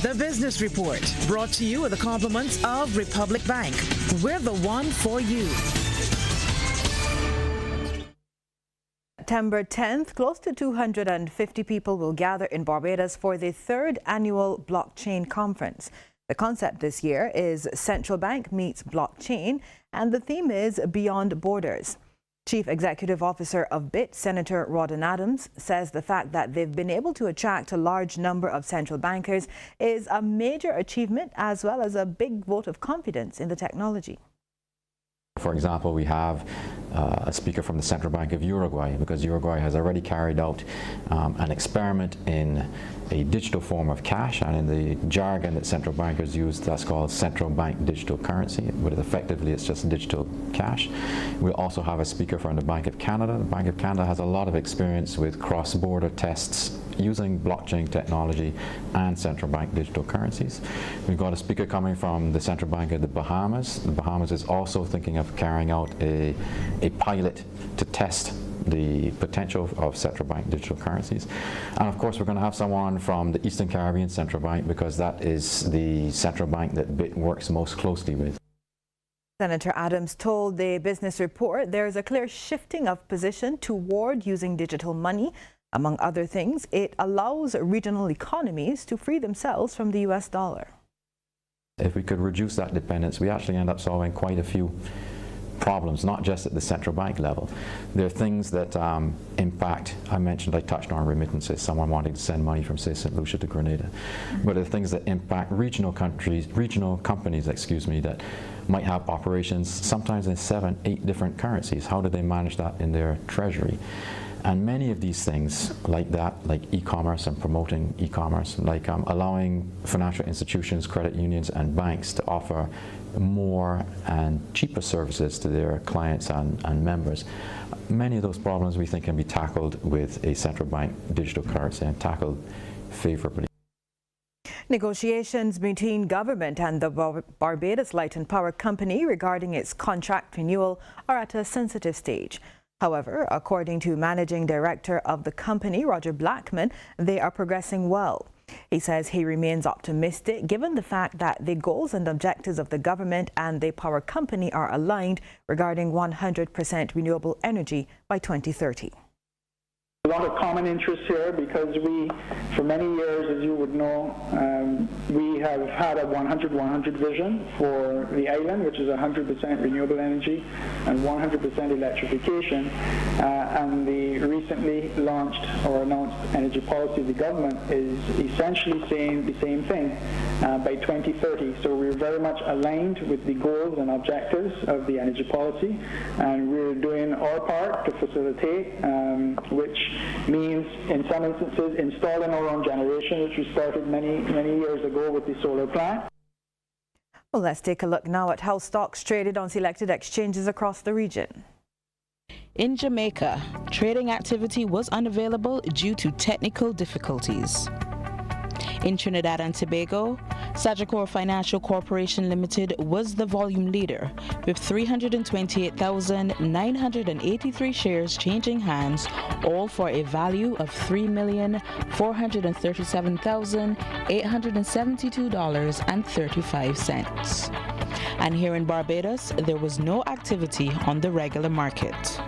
The Business Report, brought to you with the compliments of Republic Bank. We're the one for you. September 10th, close to 250 people will gather in Barbados for the 3rd annual Blockchain Conference. The concept this year is Central Bank meets Blockchain, and the theme is Beyond Borders. Chief Executive Officer of BIT, Senator Rawdon Adams, says the fact that they've been able to attract a large number of central bankers is a major achievement as well as a big vote of confidence in the technology. For example, we have a speaker from the Central Bank of Uruguay, because Uruguay has already carried out an experiment in a digital form of cash, and in the jargon that central bankers use, that's called central bank digital currency, but effectively it's just digital cash. We'll also have a speaker from the Bank of Canada. The Bank of Canada has a lot of experience with cross-border tests using blockchain technology and central bank digital currencies. We've got a speaker coming from the Central Bank of the Bahamas. The Bahamas is also thinking of carrying out a pilot to test the potential of central bank digital currencies. And of course, we're going to have someone from the Eastern Caribbean Central Bank, because that is the central bank that BIT works most closely with. Senator Adams told the Business Report there is a clear shifting of position toward using digital money. Among other things, it allows regional economies to free themselves from the US dollar. If we could reduce that dependence, we actually end up solving quite a few problems, not just at the central bank level. There are things that impact, I touched on remittances, someone wanting to send money from, say, St. Lucia to Grenada. But there are things that impact regional companies, that might have operations sometimes in 7, 8 different currencies. How do they manage that in their treasury? And many of these things like that, like e-commerce and promoting e-commerce, like allowing financial institutions, credit unions and banks to offer more and cheaper services to their clients and members. Many of those problems we think can be tackled with a central bank digital currency and tackled favorably. Negotiations between government and the Barbados Light and Power Company regarding its contract renewal are at a sensitive stage. However, according to Managing Director of the company, Roger Blackman, they are progressing well. He says he remains optimistic given the fact that the goals and objectives of the government and the power company are aligned regarding 100% renewable energy by 2030. A lot of common interests here, because we, for many years, as you would know, we have had a 100-100 vision for the island, which is 100% renewable energy and 100% electrification. And the recently launched or announced energy policy of the government is essentially saying the same thing by 2030. So we're very much aligned with the goals and objectives of the energy policy, and we're doing our part to facilitate, which means in some instances installing our own generation, which we started many years ago with the solar plant. Well, let's take a look now at how stocks traded on selected exchanges across the region. In Jamaica, trading activity was unavailable due to technical difficulties. In Trinidad and Tobago, Sagicor Financial Corporation Limited was the volume leader, with 328,983 shares changing hands, all for a value of $3,437,872.35. And here in Barbados, there was no activity on the regular market.